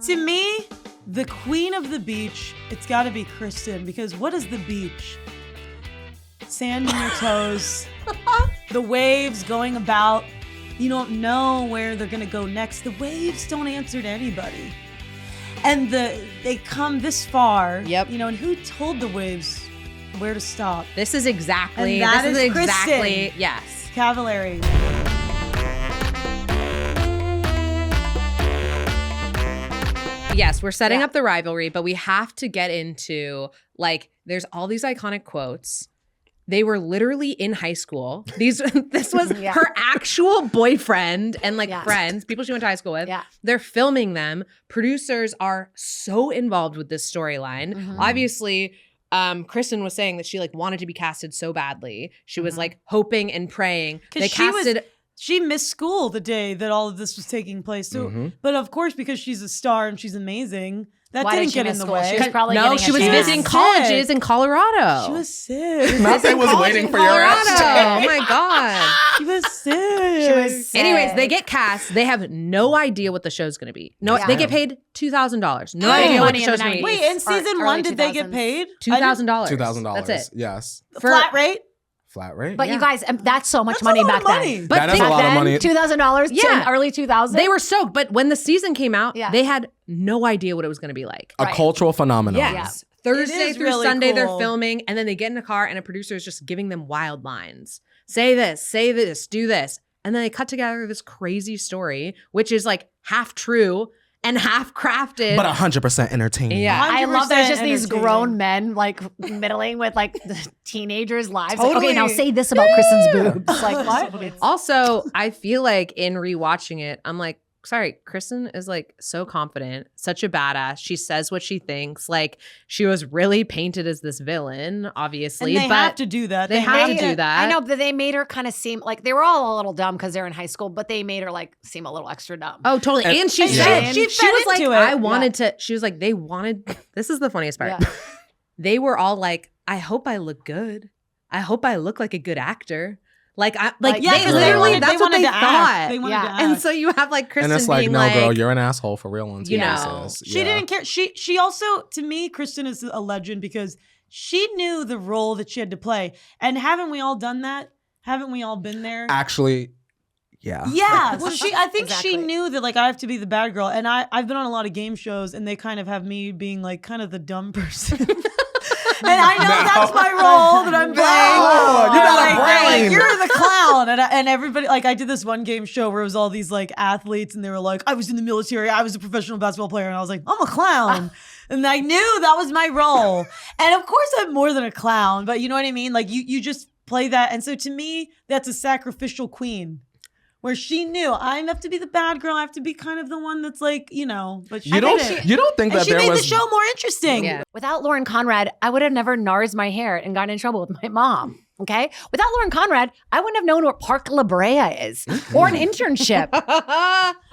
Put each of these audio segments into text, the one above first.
To me, the queen of the beach, it's got to be Kristen, because what is the beach? Sand in your toes, the waves going about. You don't know where they're going to go next. The waves don't answer to anybody. And they come this far. Yep. And who told the waves where to stop? This is exactly. And that this is is exactly. Kristin Yes. Cavallari. Yes, we're setting up the rivalry, but we have to get into, there's all these iconic quotes. They were literally in high school. This was her actual boyfriend and friends, people she went to high school with. Yeah. They're filming them. Producers are so involved with this storyline. Mm-hmm. Obviously, Kristen was saying that she wanted to be casted so badly. She was hoping and praying. They casted. She missed school the day that all of this was taking place. So, but of course, because she's a star and she's amazing, that Why didn't did she get in miss the school? way. She was probably No, getting she a was chance. visiting colleges in Colorado. She was sick. Nothing was waiting for your Colorado. ass. Oh my God. She was sick. She was sick. Anyways, they get cast. They have no idea what the show's going to be. No, Yeah. They get paid $2,000. No Big idea what the money in the show's going to be. 90s. Wait, in season Or 1, early did they get 2000s. paid? $2,000. $2,000. That's it. Yes. Flat rate? Flat rate. But you guys, that's so much That's money a lot back of money. then. But That is think a lot of money. $2,000 Yeah. in early 2000s. They were stoked. But when the season came out, Yeah. they had no idea what it was going to be like. A cultural phenomenon. Yes. Thursday is through really Sunday, they're cool. filming, and then they get in a car, and a producer is just giving them wild lines. Say this, do this. And then they cut together this crazy story, which is half true and half crafted. But 100% entertaining. Yeah. I love there's just these entertaining. grown men middling with the teenagers' lives. Totally. Okay, now say this about Kristen's boobs. What? Also, I feel like in rewatching it, I'm like, sorry, Kristen is so confident, such a badass. She says what she thinks. She was really painted as this villain, obviously. And they but have to do that. They have to do that. I know, but they made her kind of seem like they were all a little dumb because they're in high school, but they made her seem a little extra dumb. Oh, totally. And she And said, she she fed was like, into it. I wanted to, she was like, they wanted, this is the funniest part. Yeah. They were all like, I hope I look good. I hope I look like a good actor. They Yeah, literally, they that's what wanted they to thought. act. They wanted Yeah. to act. And so you have Kristen And it's being no, girl, you're an asshole for real on You TV. know. sis. She didn't care. She also, to me, Kristen is a legend because she knew the role that she had to play. And haven't we all done that? Haven't we all been there? Actually, yeah. Yeah. Well, I think Exactly. she knew that I have to be the bad girl. And I've been on a lot of game shows and they kind of have me being kind of the dumb person. And I know that's my role that I'm playing. you got a They're brain. you're the clown. And everybody, I did this one game show where it was all these athletes and they were like, I was in the military. I was a professional basketball player. And I was like, I'm a clown. And I knew that was my role. And of course I'm more than a clown, but you know what I mean? You just play that. And so to me, that's a sacrificial queen. Where she knew I have to be the bad girl. I have to be kind of the one that's but she You don't think and that she there made was the show more interesting. Yeah. Without Lauren Conrad, I would have never NARS my hair and gotten in trouble with my mom. Okay? Without Lauren Conrad, I wouldn't have known what Park La Brea is or an internship.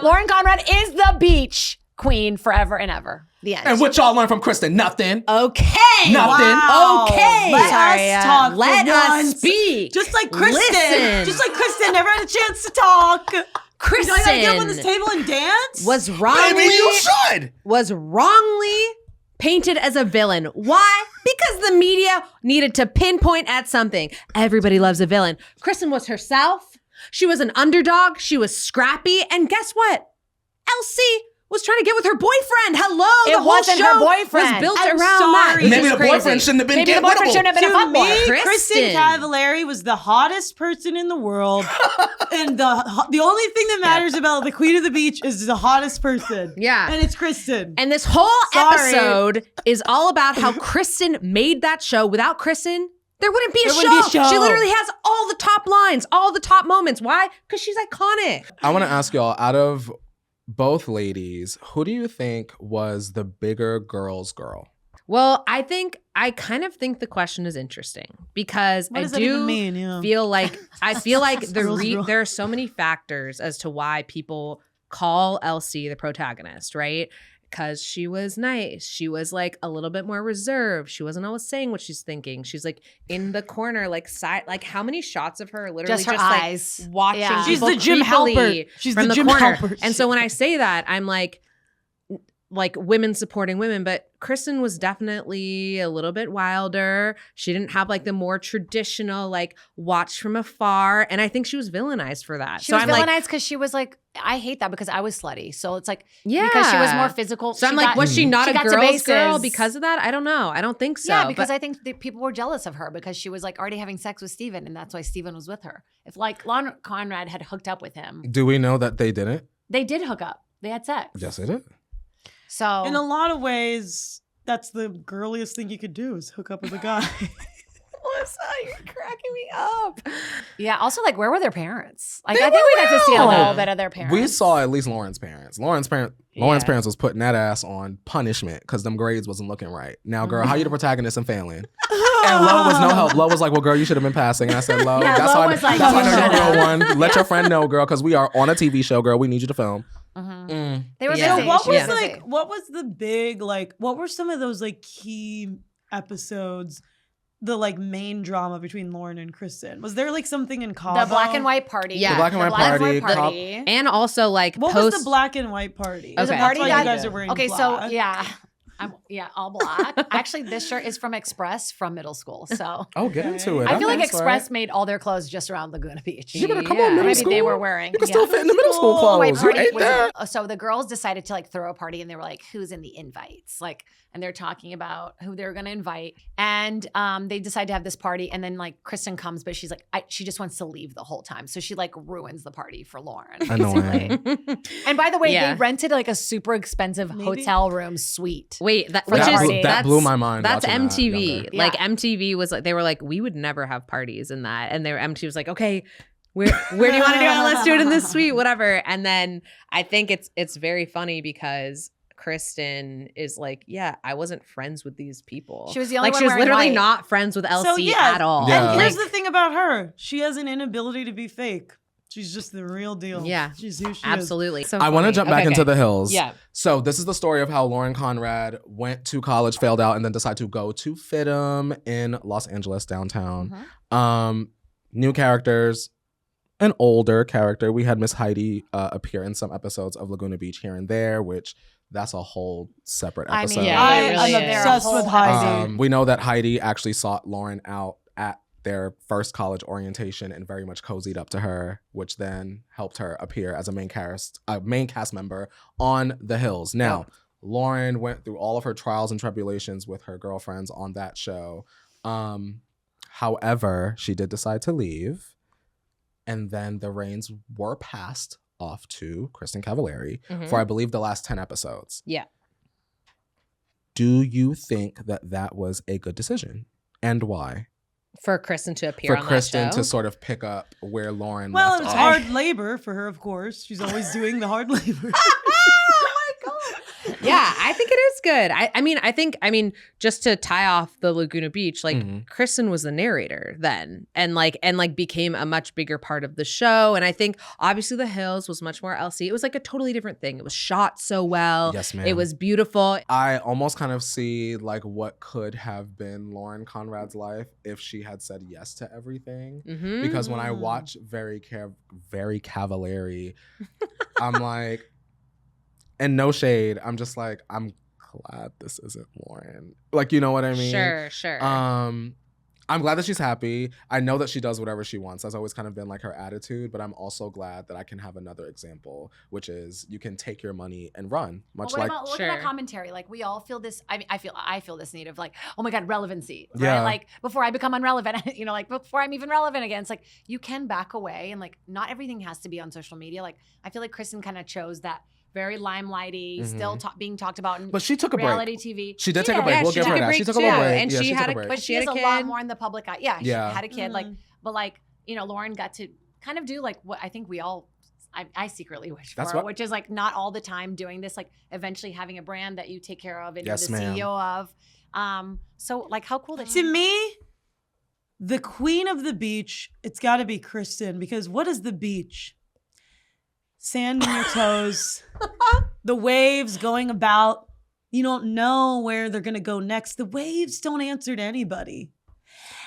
Lauren Conrad is the beach queen forever and ever. The end. And what y'all learn from Kristen? Nothing. Okay. Nothing. Wow. Okay. Let Sorry, us talk. Let for us once. speak. Just like Kristen. Listen. Just like Kristen never had a chance to talk. Kristen I gotta get up on this table and dance? was Maybe wrongly you should. painted as a villain. Why? Because the media needed to pinpoint at something. Everybody loves a villain. Kristen was herself. She was an underdog. She was scrappy. And guess what? Elsie was trying to get with her boyfriend. Hello. It the whole wasn't show her boyfriend. was built I'm around that. sorry. which Maybe is the crazy. boyfriend shouldn't have been Maybe the boyfriend shouldn't have been a To fuckboy. me, Kristen. Kristin Cavallari was the hottest person in the world. And the only thing that matters about the Queen of the Beach is the hottest person. Yeah. And it's Kristen. And this whole Sorry. episode is all about how Kristen made that show. Without Kristen, there wouldn't be a There wouldn't be a show. She literally has all the top lines, all the top moments. Why? Because she's iconic. I want to ask y'all, out of both ladies, who do you think was the bigger girl's girl? Well, I kind of think the question is interesting because What I does that even do mean? Yeah. feel like Girl's girl. there are so many factors as to why people call Elsie the protagonist, right? Because she was nice. She was a little bit more reserved. She wasn't always saying what she's thinking. She's in the corner, side. How many shots of her literally Just her eyes. watching Yeah. She's people the Jim creepily Halpert. She's from the the Jim corner. Halpert. And so when I say that, I'm like women supporting women, but Kristen was definitely a little bit wilder. She didn't have like the more traditional like watch from afar, and I think she was villainized for that. She was villainized because she was like, I hate that because I was slutty. So it's like, yeah, because she was more physical. So I'm like, was she not a girl's girl because of that? I don't know. I don't think so. Yeah, because I think that people were jealous of her because she was like already having sex with Steven, and that's why Steven was with her. If like Lauren Conrad had hooked up with him. Do we know that they didn't? They did hook up. They had sex. Yes, they did. So in a lot of ways, that's the girliest thing you could do is hook up with a guy. Melissa, you're cracking me up. Yeah. Also, like, where were their parents? Like, I think we got to see a little bit of their parents. We saw at least Lauren's parents. Lauren's parents was putting that ass on punishment because them grades wasn't looking right. Now, girl, how you the protagonist and failing? And Lo was no help. Lo was like, well, girl, you should have been passing. And I said, Lo, Yeah, that's Lo how was like, that's you how I know should've. you're a real one. Let your friend know, girl, because we are on a TV show, girl. We need you to film. They were Yeah. busy. So what She was busy. like? What was the big like? What were some of those like key episodes? The like main drama between Lauren and Kristen. Was there like something in Cabo? The black and white party. Yeah. The black and white party. And also like What was the black and white party? It was a That's party why that- you guys are wearing Okay, black. so yeah. All black. Actually, this shirt is from Express from middle school. So Oh, get into it. I feel like That's Express right. made all their clothes just around Laguna Beach. Yeah, but come on, middle Maybe school. they were wearing. You can still fit in the middle school White clothes. You party ate was- that. So the girls decided to like throw a party, and they were like, "Who's in the invites?" Like, and they're talking about who they're going to invite, and they decide to have this party, and then like Kristen comes, but she's like, she just wants to leave the whole time, so she like ruins the party for Lauren. Annoying. And by the way, Yeah. they rented like a super expensive hotel room suite. Wait, That blew my mind. That's watching that MTV. younger. Like Yeah. MTV was like, they were like, we would never have parties in that, and MTV was like, okay, where do you want to do it? Let's do it in this suite, whatever. And then I think it's very funny because Kristen is like, yeah, I wasn't friends with these people. She was the only like one she was wearing literally white. not friends with LC at all. Yeah. And here's Like, the thing about her: she has an inability to be fake. She's just the real deal. Yeah. She's who she is. absolutely. So I want to funny. jump back Okay, into okay. the hills. Yeah. So this is the story of how Lauren Conrad went to college, failed out, and then decided to go to FITM in Los Angeles downtown. New characters, an older character. We had Miss Heidi appear in some episodes of Laguna Beach here and there, which that's a whole separate I episode. mean, Yeah, I it really am is. obsessed with Heidi. We know that Heidi actually sought Lauren out at their first college orientation and very much cozied up to her, which then helped her appear as a main cast member on The Hills. Now, Lauren went through all of her trials and tribulations with her girlfriends on that show. However, she did decide to leave, and then the reins were passed off to Kristin Cavallari for, I believe, the last 10 episodes. Yeah. Do you think that that was a good decision, and why? For Kristen to appear on Kristen that show. to sort of pick up where Lauren Well, left it was off. hard labor for her, of course. She's always doing the hard labor. Yeah, I think it is good. I mean, just to tie off the Laguna Beach, like Mhm. Kristen was the narrator then, and became a much bigger part of the show. And I think obviously The Hills was much more LC. It was like a totally different thing. It was shot so well. Yes, ma'am. It was beautiful. I almost kind of see like what could have been Lauren Conrad's life if she had said yes to everything. Mhm. Because when I watch Very Cavallari, I'm like, and no shade, I'm just like, I'm glad this isn't Lauren. Like, you know what I mean? Sure. I'm glad that she's happy. I know that she does whatever she wants. That's always kind of been like her attitude, but I'm also glad that I can have another example, which is you can take your money and run. Much like look at Sure. that commentary. Like we all feel this. I mean, I feel this need of like, oh my god, relevancy. Yeah. Right? Like before I become unrelevant, like before I'm even relevant again. It's like you can back away and like not everything has to be on social media. Like I feel like Kristen kind of chose that very limelighty, still being talktalked about in But she took a break. reality TV. She did take a break. Yeah, we'll she give took her a that. break She took a too, little break. and Yeah, she had took a- a break. But She she had is a a lot kid. more in the public eye. Yeah, she Yeah. had a kid. Like, but like, Lauren got to kind of do like what I think we all, I secretly wish That's for, what- which is like not all the time doing this, like eventually having a brand that you take care of and Yes, you're the ma'am. CEO of. So like how cool that To me, the queen of the beach, it's got to be Kristen, because what is the beach? Sand in your toes, the waves going about. You don't know where they're going to go next. The waves don't answer to anybody.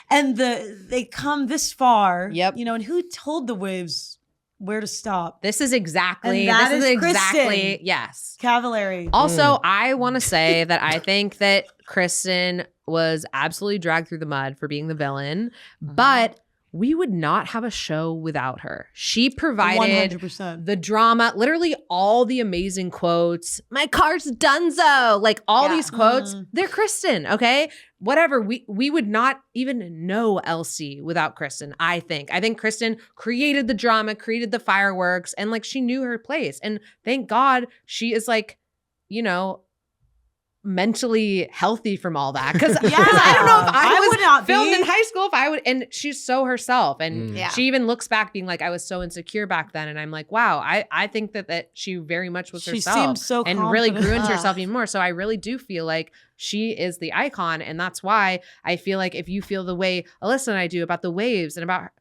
And they come this far. Yep. And who told the waves where to stop. This is exactly. And that this is is exactly. Kristin Yes. Cavallari. Also, I want to say that I think that Kristen was absolutely dragged through the mud for being the villain, but we would not have a show without her. She provided 100%. the drama, literally all the amazing quotes. My car's donezo. Like all these quotes, they're Kristen, okay? Whatever. We would not even know Elsie without Kristen, I think. I think Kristen created the drama, created the fireworks, and like she knew her place. And thank God she is like, you know, mentally healthy from all that. Because I don't know if I would not filmed be. in high school if I would, and she's so herself. And she even looks back being like, I was so insecure back then. And I'm like, wow, I think that she very much was She herself seems so and really grew confident. into herself even more. So I really do feel like she is the icon. And that's why I feel like if you feel the way Alyssa and I do about the waves and about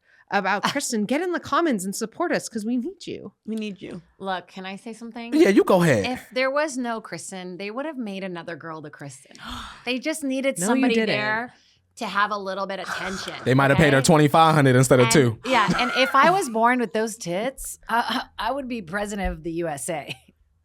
Kristen, get in the comments and support us because we need you. We need you. Look, can I say something? Yeah, you go ahead. If there was no Kristen, they would have made another girl to Kristen. They just needed No, you somebody didn't. there to have a little bit of tension. They might have paid her $2,500 instead of $2. Yeah, and if I was born with those tits, I would be president of the USA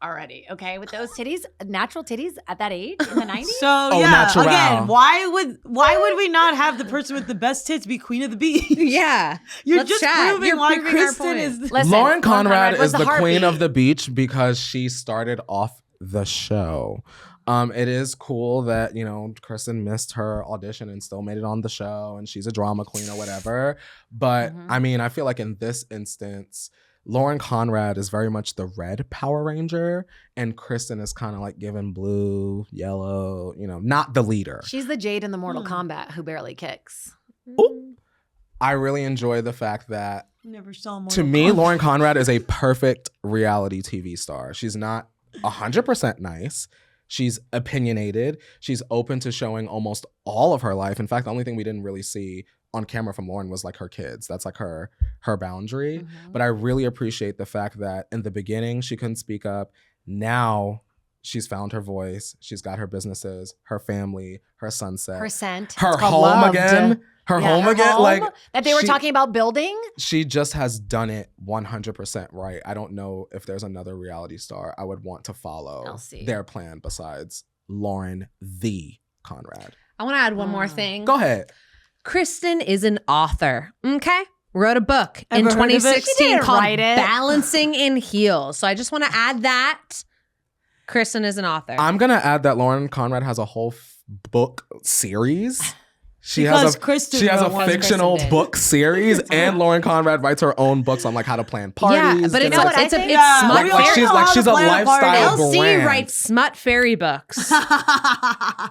already. Okay, with those titties, natural titties at that age in the 90s. So natural. again, why would we not have the person with the best tits be Queen of the Beach? Yeah. You're Let's just chat. proving You're why proving our Kristen point. is. Listen, Lauren Conrad was is the queen heartbeat. of the beach because she started off the show. It is cool that, you know, Kristen missed her audition and still made it on the show and she's a drama queen or whatever. But I mean, I feel like in this instance, Lauren Conrad is very much the red Power Ranger and Kristen is kind of like given blue, yellow, you know, not the leader. She's the Jade in the Mortal Kombat who barely kicks. Ooh. I really enjoy the fact that Never saw more. to me, Lauren Conrad is a perfect reality TV star. She's not 100% nice. She's opinionated. She's open to showing almost all of her life. In fact, the only thing we didn't really see on camera from Lauren was like her kids. That's like her boundary. But I really appreciate the fact that in the beginning, she couldn't speak up. Now she's found her voice. She's got her businesses, her family, her sunset, Her scent. her It's called home Loved. again. Her home again. home Like that they were she- talking about building. She just has done it 100% right. I don't know if there's another reality star I would want to follow Elsie. their plan besides Lauren the Conrad. I want to add one more thing. Go ahead. Kristen is an author, okay? Wrote a book in Ever heard of it? She 2016 didn't called write it. Balancing in Heels. So I just want to add that. Kristen is an author. I'm going to add that Lauren Conrad has a whole book series. She Because has a Kristen she has a wrote one. fictional Kristen did. book series, and Lauren Conrad writes her own books on like how to plan parties. yeah, but You know what I it's think? Yeah, smut we fairy. all she's know like how she's to a plan a party. lifestyle Elsie brand. writes smut fairy books.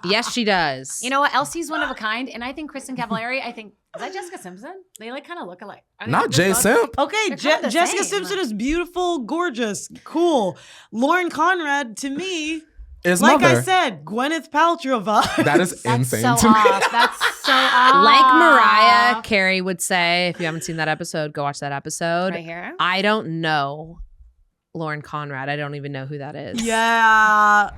Yes, she does. You know what? Elsie's one of a kind, and I think Kristin Cavallari. I think is that Jessica Simpson? They like kind of look alike. Are they Not good Jay looks? Simp. Okay, They're kind of the Jessica same. Simpson is beautiful, gorgeous, cool. Lauren Conrad, to me, Is like mother. I said, Gwyneth Paltrow vibe. That is That's insane so to me. off. That's so off. Like Mariah Carey would say, if you haven't seen that episode, go watch that episode. right here. I don't know Lauren Conrad. I don't even know who that is. Yeah.